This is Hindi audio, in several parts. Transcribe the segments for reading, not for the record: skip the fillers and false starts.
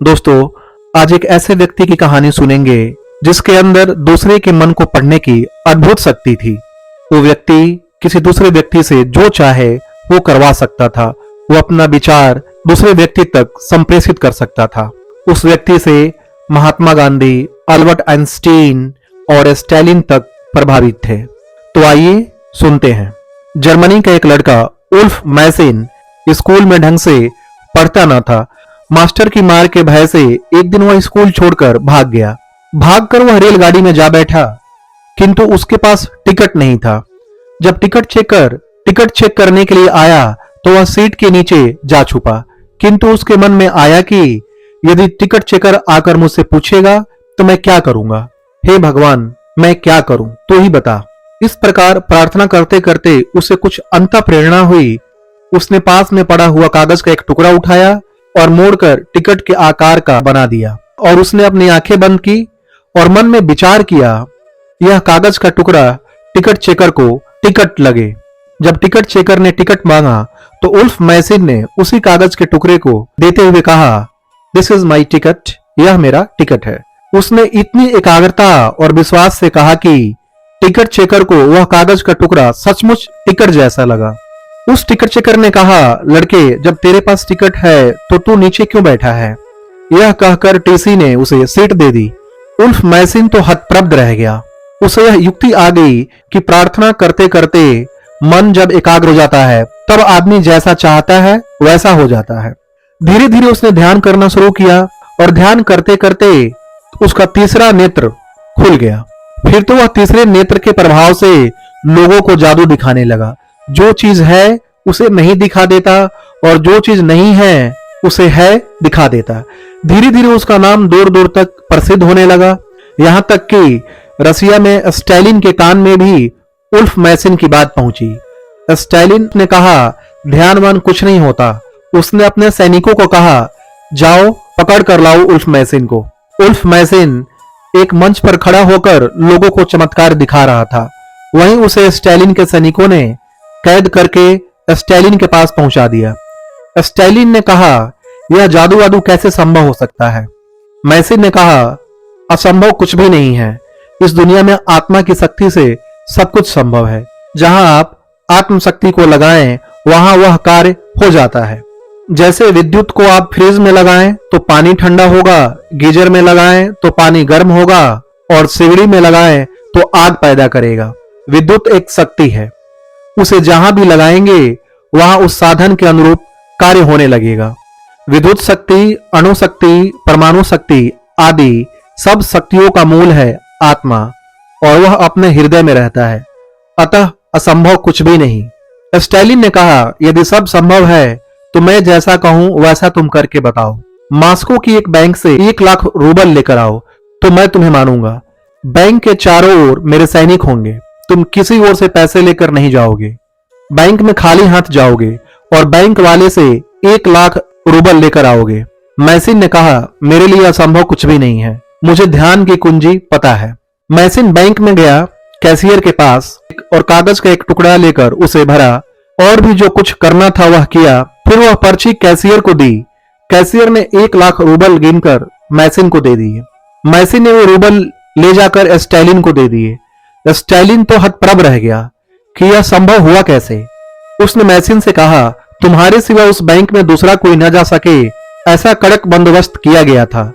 दोस्तों, आज एक ऐसे व्यक्ति की कहानी सुनेंगे जिसके अंदर दूसरे के मन को पढ़ने की अद्भुत शक्ति थी। वो व्यक्ति किसी दूसरे व्यक्ति से जो चाहे वो करवा सकता था। वो अपना विचार दूसरे व्यक्ति तक संप्रेषित कर सकता था। उस व्यक्ति से महात्मा गांधी, अल्बर्ट आइंस्टीन और स्टालिन तक प्रभावित थे। तो आइए सुनते हैं। जर्मनी का एक लड़का उल्फ मैसिन स्कूल में ढंग से पढ़ता न था। मास्टर की मार के भय से एक दिन वह स्कूल छोड़कर भाग गया। भागकर वह रेलगाड़ी में जा बैठा, किंतु उसके पास टिकट नहीं था। जब टिकट चेक करने के लिए आया तो वह सीट के नीचे जा छुपा। किंतु उसके मन में आया कि यदि टिकट चेकर आकर मुझसे पूछेगा तो मैं क्या करूंगा। हे भगवान, मैं क्या करूं, तू ही बता। इस प्रकार प्रार्थना करते करते उसे कुछ अंतः प्रेरणा हुई। उसने पास में पड़ा हुआ कागज का एक टुकड़ा उठाया और मोड़कर टिकट के आकार का बना दिया और उसने अपनी आंखें बंद की और मन में विचार किया, यह कागज का टुकड़ा टिकट चेकर को टिकट लगे। जब टिकट चेकर ने टिकट मांगा तो उल्फ मैसिन ने उसी कागज के टुकड़े को देते हुए कहा, दिस इज माई टिकट, यह मेरा टिकट है। उसने इतनी एकाग्रता और विश्वास से कहा कि टिकट चेकर को वह कागज का टुकड़ा सचमुच टिकट जैसा लगा। उस टिकट चेकर ने कहा, लड़के, जब तेरे पास टिकट है तो तू नीचे क्यों बैठा है। यह कहकर टीसी ने उसे सीट दे दी। उल्फ मैसिन तो हतप्रभ रह गया। उसे यह युक्ति आ गई कि प्रार्थना करते करते मन जब एकाग्र हो जाता है तब आदमी जैसा चाहता है वैसा हो जाता है। धीरे धीरे उसने ध्यान करना शुरू किया और ध्यान करते करते उसका तीसरा नेत्र खुल गया। फिर तो वह तीसरे नेत्र के प्रभाव से लोगों को जादू दिखाने लगा। जो चीज है उसे नहीं दिखा देता और जो चीज नहीं है उसे है दिखा देता। धीरे धीरे उसका नाम दूर दूर तक प्रसिद्ध होने लगा। यहां तक कि रसिया में स्टालिन के कान में भी उल्फ मैसिन की बात पहुंची। स्टालिन ने कहा, ध्यानवान कुछ नहीं होता। उसने अपने सैनिकों को कहा, जाओ पकड़ कर लाओ उल्फ मैसिन को। उल्फ मैसिन एक मंच पर खड़ा होकर लोगों को चमत्कार दिखा रहा था। वहीं उसे स्टालिन के सैनिकों ने कैद करके स्टालिन के पास पहुंचा दिया। स्टालिन ने कहा, यह जादू वादू कैसे संभव हो सकता है। मैसिन ने कहा, असंभव कुछ भी नहीं है। इस दुनिया में आत्मा की शक्ति से सब कुछ संभव है। जहां आप आत्म शक्ति को लगाएं वहां वह कार्य हो जाता है। जैसे विद्युत को आप फ्रिज में लगाएं तो पानी ठंडा होगा, गीजर में लगाएं तो पानी गर्म होगा और सिगड़ी में लगाएं तो आग पैदा करेगा। विद्युत एक शक्ति है, उसे जहां भी लगाएंगे वहां उस साधन के अनुरूप कार्य होने लगेगा। विद्युत शक्ति, अणु शक्ति, परमाणु शक्ति आदि सब शक्तियों का मूल है आत्मा और वह अपने हृदय में रहता है। अतः असंभव कुछ भी नहीं। स्टालिन ने कहा, यदि सब संभव है तो मैं जैसा कहूं वैसा तुम करके बताओ। मॉस्को की एक बैंक से 1 लाख रूबल लेकर आओ तो मैं तुम्हें मानूंगा। बैंक के चारों ओर मेरे सैनिक होंगे। तुम किसी ओर से पैसे लेकर नहीं जाओगे। बैंक में खाली हाथ जाओगे और बैंक वाले से 1 लाख रूबल लेकर आओगे। मैसिन ने कहा, मेरे लिए असंभव कुछ भी नहीं है। मुझे ध्यान की कुंजी पता है। मैसिन बैंक में गया, कैशियर के पास और कागज का एक टुकड़ा लेकर उसे भरा और भी जो कुछ करना था वह किया। फिर वह पर्ची कैशियर को दी। कैशियर ने 1 लाख रूबल गिनकर मैसिन को दे दिए। मैसिन ने वो रूबल ले जाकर स्टालिन को दे दिए। स्टालिन तो हतप्रभ रह गया कि यह संभव हुआ कैसे। उसने मैसिन से कहा, तुम्हारे सिवा उस बैंक में दूसरा कोई न जा सके, ऐसा कड़क बंदोबस्त किया गया था,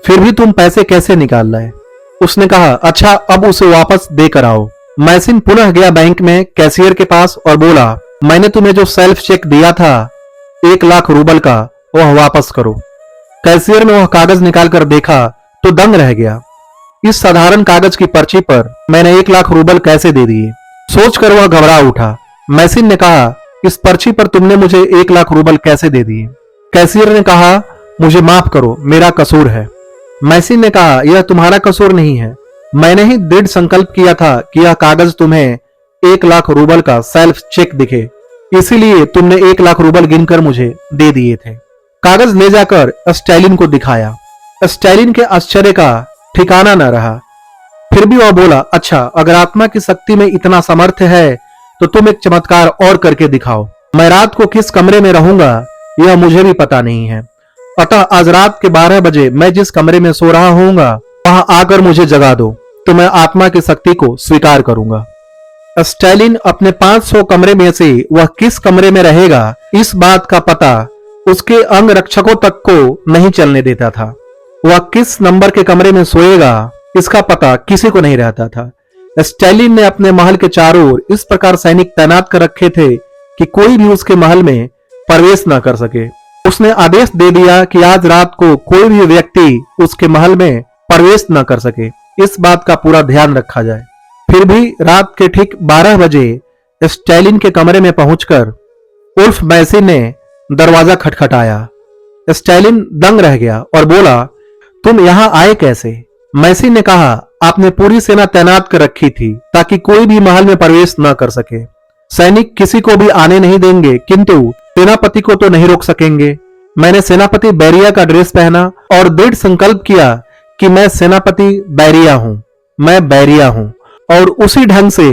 फिर भी तुम पैसे कैसे निकाल लाए। उसने कहा, अच्छा अब उसे वापस देकर आओ। मैसिन पुनः गया बैंक में कैशियर के पास और बोला, मैंने तुम्हें जो सेल्फ चेक दिया था 1 लाख रूबल का, वह वापस करो। कैशियर ने वह कागज निकालकर देखा तो दंग रह गया। इस साधारण कागज की पर्ची पर मैंने 1 लाख रूबल कैसे दे दिए। सोचकर वह घबरा उठा। मैसिन ने कहा, इस पर्ची पर तुमने मुझे 1 लाख रूबल कैसे दे दिए। कैशियर ने कहा, मुझे माफ करो, मेरा कसूर है। मैसिन ने कहा, यह तुम्हारा कसूर नहीं है। मैंने ही दृढ़ संकल्प किया था कि यह कागज तुम्हें 1 लाख रूबल का सेल्फ चेक दिखे, इसीलिए तुमने 1 लाख रूबल गिनकर मुझे दे दिए थे। कागज ले जाकर स्टालिन को दिखाया। स्टालिन के आश्चर्य का ठिकाना न रहा। फिर भी वह बोला, अच्छा, अगर आत्मा की शक्ति में इतना सामर्थ्य है तो तुम एक चमत्कार और करके दिखाओ। मैं रात को किस कमरे में रहूंगा यह मुझे भी पता नहीं है। अतः आज रात के 12 बजे मैं जिस कमरे में सो रहा होऊंगा वहां आकर मुझे जगा दो, तो मैं आत्मा की शक्ति को स्वीकार करूंगा। स्टालिन अपने 500 कमरे में से वह किस कमरे में रहेगा, इस बात का पता उसके अंग रक्षकों तक को नहीं चलने देता था। वह किस नंबर के कमरे में सोएगा, इसका पता किसी को नहीं रहता था। स्टालिन ने अपने महल के चारों ओर इस प्रकार सैनिक तैनात कर रखे थे कि कोई भी उसके महल में प्रवेश न कर सके। उसने आदेश दे दिया कि आज रात को कोई भी व्यक्ति उसके महल में प्रवेश न कर सके, इस बात का पूरा ध्यान रखा जाए। फिर भी रात के ठीक 12 बजे स्टालिन के कमरे में पहुंचकर उल्फ मैसी ने दरवाजा खटखटाया। स्टालिन दंग रह गया और बोला, तुम यहां आए कैसे? मैसी ने कहा, आपने पूरी सेना तैनात कर रखी थी ताकि कोई भी महल में प्रवेश न कर सके। सैनिक किसी को भी आने नहीं देंगे, किंतु सेनापति को तो नहीं रोक सकेंगे। मैंने सेनापति बैरिया का ड्रेस पहना और दृढ़ संकल्प किया कि मैं सेनापति बैरिया हूं, मैं बैरिया हूं, और उसी ढंग से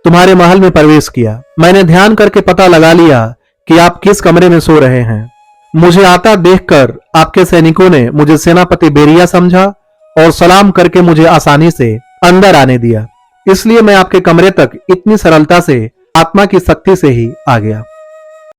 तुम्हारे महल में प्रवेश किया। मैंने ध्यान करके पता लगा लिया कि आप किस कमरे में सो रहे हैं। मुझे आता देखकर आपके सैनिकों ने मुझे सेनापति बैरिया समझा और सलाम करके मुझे आसानी से अंदर आने दिया। इसलिए मैं आपके कमरे तक इतनी सरलता से आत्मा की शक्ति से ही आ गया।